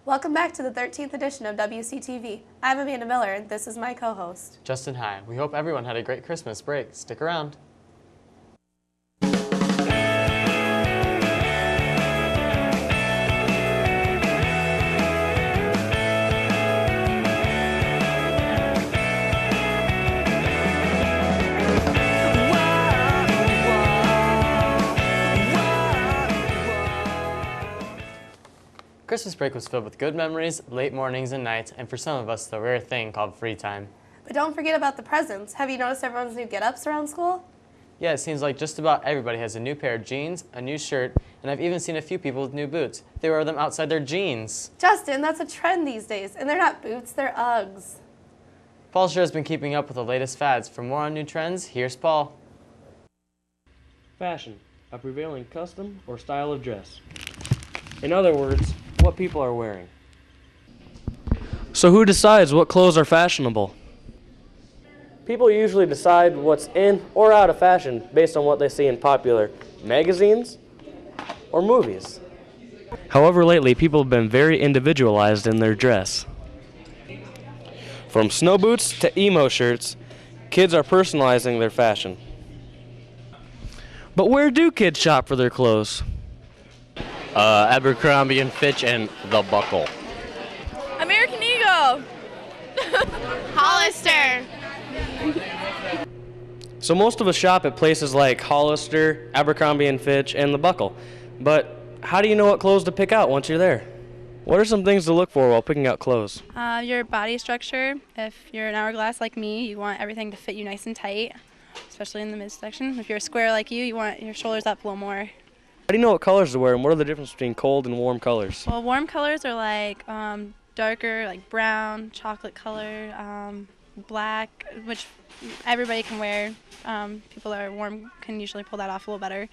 Welcome back to the 13th edition of Wctv. I'm Amanda Miller, and this is my co-host, Justin. Hi. We hope everyone had a great Christmas break. Stick around. Christmas break was filled with good memories, late mornings and nights, and for some of us, the rare thing called free time. But don't forget about the presents. Have you noticed everyone's new get-ups around school? Yeah, it seems like just about everybody has a new pair of jeans, a new shirt, and I've even seen a few people with new boots. They wear them outside their jeans. Justin, that's a trend these days, and they're not boots, they're Uggs. Paul sure has been keeping up with the latest fads. For more on new trends, here's Paul. Fashion, a prevailing custom or style of dress. In other words, what people are wearing. So who decides what clothes are fashionable? People usually decide what's in or out of fashion based on what they see in popular magazines or movies. However, lately people have been very individualized in their dress. From snow boots to emo shirts, kids are personalizing their fashion. But where do kids shop for their clothes? Abercrombie and Fitch and The Buckle. American Eagle. Hollister. So most of us shop at places like Hollister, Abercrombie and Fitch, and The Buckle. But how do you know what clothes to pick out once you're there? What are some things to look for while picking out clothes? Your body structure. If you're an hourglass like me, you want everything to fit you nice and tight, especially in the midsection. If you're a square like you want your shoulders up a little more. How do you know what colors to wear, and what are the differences between cold and warm colors? Well, warm colors are like darker, like brown, chocolate color, black, which everybody can wear. People that are warm can usually pull that off a little better.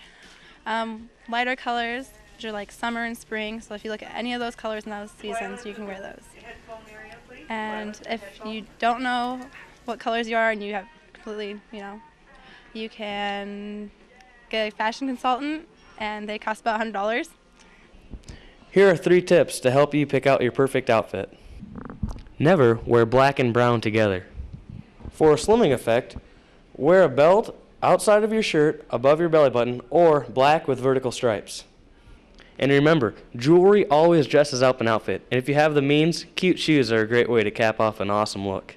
Lighter colors, which are like summer and spring. So if you look at any of those colors in those seasons, you can wear those. And if you don't know what colors you are and you have completely, you can get a fashion consultant, and they cost about $100. Here are 3 tips to help you pick out your perfect outfit. Never wear black and brown together. For a slimming effect, wear a belt outside of your shirt above your belly button or black with vertical stripes. And remember, jewelry always dresses up an outfit, and if you have the means, cute shoes are a great way to cap off an awesome look.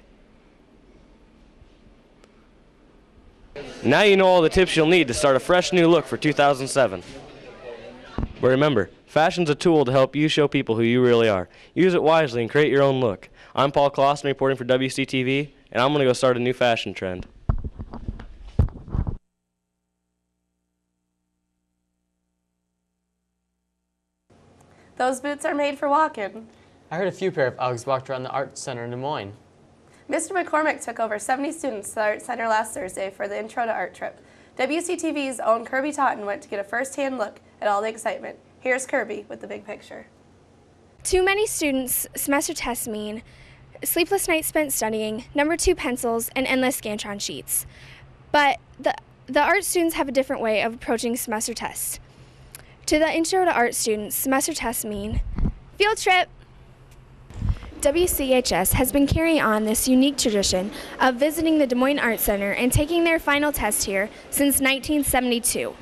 Now you know all the tips you'll need to start a fresh new look for 2007. But remember, fashion's a tool to help you show people who you really are. Use it wisely and create your own look. I'm Paul Clausen reporting for WCTV, and I'm going to go start a new fashion trend. Those boots are made for walking. I heard a few pair of Uggs walked around the Art Center in Des Moines. Mr. McCormick took over 70 students to the Art Center last Thursday for the Intro to Art trip. WCTV's own Kirby Totten went to get a first-hand look at all the excitement. Here's Kirby with the big picture. Too many students, semester tests mean sleepless nights spent studying, number 2 pencils, and endless Scantron sheets. But the art students have a different way of approaching semester tests. To the Intro to Art students, semester tests mean field trip. WCHS has been carrying on this unique tradition of visiting the Des Moines Art Center and taking their final test here since 1972.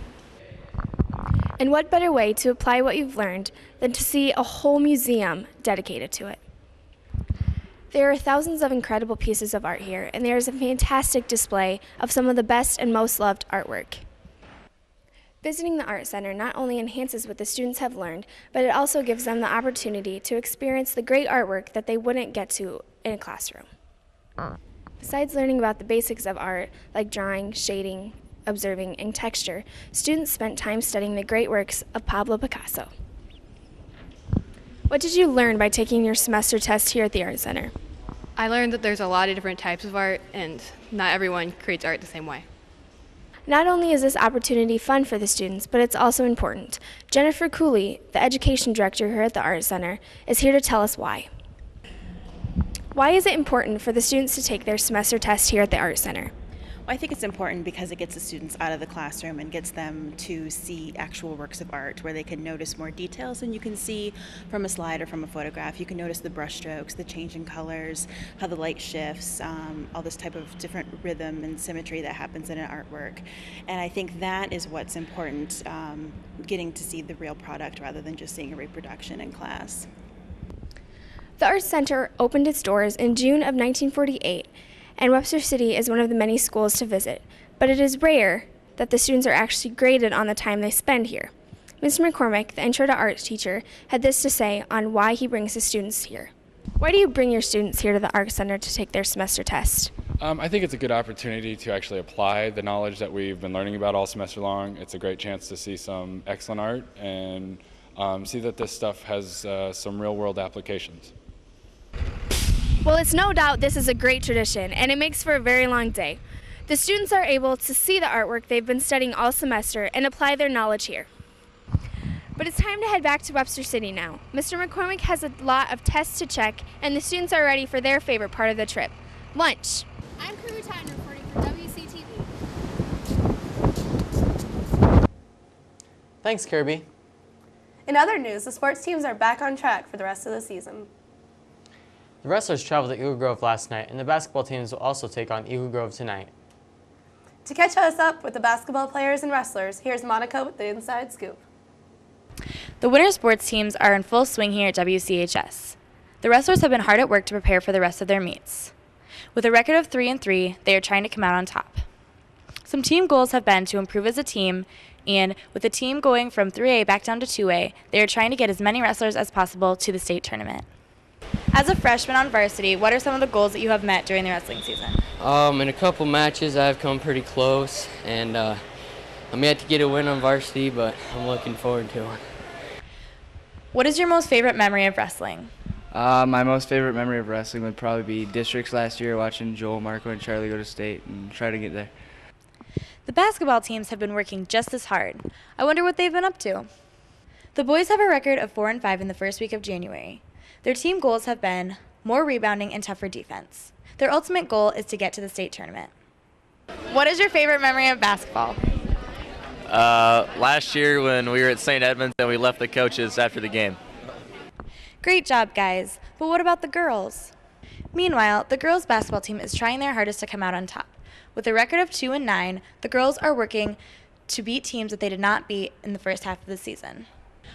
And what better way to apply what you've learned than to see a whole museum dedicated to it? There are thousands of incredible pieces of art here, and there is a fantastic display of some of the best and most loved artwork. Visiting the Art Center not only enhances what the students have learned, but it also gives them the opportunity to experience the great artwork that they wouldn't get to in a classroom. Besides learning about the basics of art, like drawing, shading, observing, and texture, students spent time studying the great works of Pablo Picasso. What did you learn by taking your semester test here at the Art Center? I learned that there's a lot of different types of art, and not everyone creates art the same way. Not only is this opportunity fun for the students, but it's also important. Jennifer Cooley, the education director here at the Art Center, is here to tell us why. Why is it important for the students to take their semester test here at the Art Center? Well, I think it's important because it gets the students out of the classroom and gets them to see actual works of art where they can notice more details than you can see from a slide or from a photograph. You can notice the brush strokes, the change in colors, how the light shifts, all this type of different rhythm and symmetry that happens in an artwork. And I think that is what's important, getting to see the real product rather than just seeing a reproduction in class. The Arts Center opened its doors in June of 1948, and Webster City is one of the many schools to visit, but it is rare that the students are actually graded on the time they spend here. Mr. McCormick, the Intro to Art teacher, had this to say on why he brings his students here. Why do you bring your students here to the Arts Center to take their semester test? I think it's a good opportunity to actually apply the knowledge that we've been learning about all semester long. It's a great chance to see some excellent art and see that this stuff has some real-world applications. Well, it's no doubt this is a great tradition, and it makes for a very long day. The students are able to see the artwork they've been studying all semester and apply their knowledge here. But it's time to head back to Webster City now. Mr. McCormick has a lot of tests to check, and the students are ready for their favorite part of the trip, lunch. I'm Kirby Tyne reporting for Wctv. Thanks, Kirby. In other news, the sports teams are back on track for the rest of the season. The wrestlers traveled to Eagle Grove last night, and the basketball teams will also take on Eagle Grove tonight. To catch us up with the basketball players and wrestlers, here's Monica with the Inside Scoop. The winter sports teams are in full swing here at WCHS. The wrestlers have been hard at work to prepare for the rest of their meets. With a record of 3-3, they are trying to come out on top. Some team goals have been to improve as a team, and with the team going from 3A back down to 2A, they are trying to get as many wrestlers as possible to the state tournament. As a freshman on varsity, what are some of the goals that you have met during the wrestling season? In a couple matches, I've come pretty close, and I'm yet to get a win on varsity, but I'm looking forward to it. What is your most favorite memory of wrestling? My most favorite memory of wrestling would probably be districts last year, watching Joel, Marco, and Charlie go to state and try to get there. The basketball teams have been working just as hard. I wonder what they've been up to. The boys have a record of 4-5 in the first week of January. Their team goals have been more rebounding and tougher defense. Their ultimate goal is to get to the state tournament. What is your favorite memory of basketball? Last year when we were at St. Edmunds and we left the coaches after the game. Great job, guys. But what about the girls? Meanwhile, the girls' basketball team is trying their hardest to come out on top. With a record of 2-9, the girls are working to beat teams that they did not beat in the first half of the season.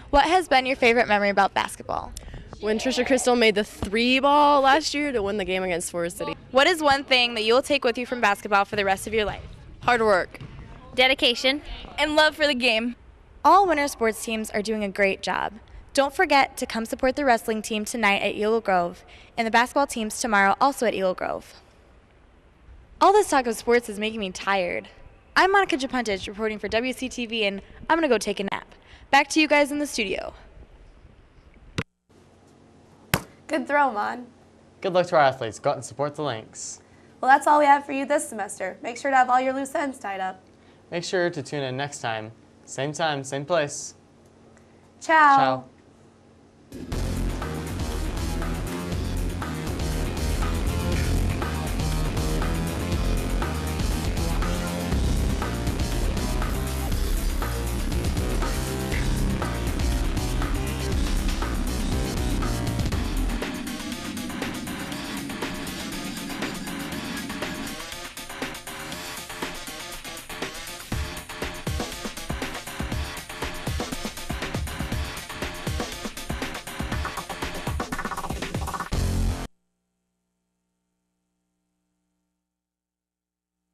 What has been your favorite memory about basketball? When Trisha Crystal made the 3-ball last year to win the game against Forest City. What is one thing that you will take with you from basketball for the rest of your life? Hard work, dedication, and love for the game. All winter sports teams are doing a great job. Don't forget to come support the wrestling team tonight at Eagle Grove and the basketball teams tomorrow also at Eagle Grove. All this talk of sports is making me tired. I'm Monica Japuntich reporting for WCTV, and I'm going to go take a nap. Back to you guys in the studio. Good throw, Mon. Good luck to our athletes. Go out and support the Lynx. Well, that's all we have for you this semester. Make sure to have all your loose ends tied up. Make sure to tune in next time. Same place. Ciao. Ciao.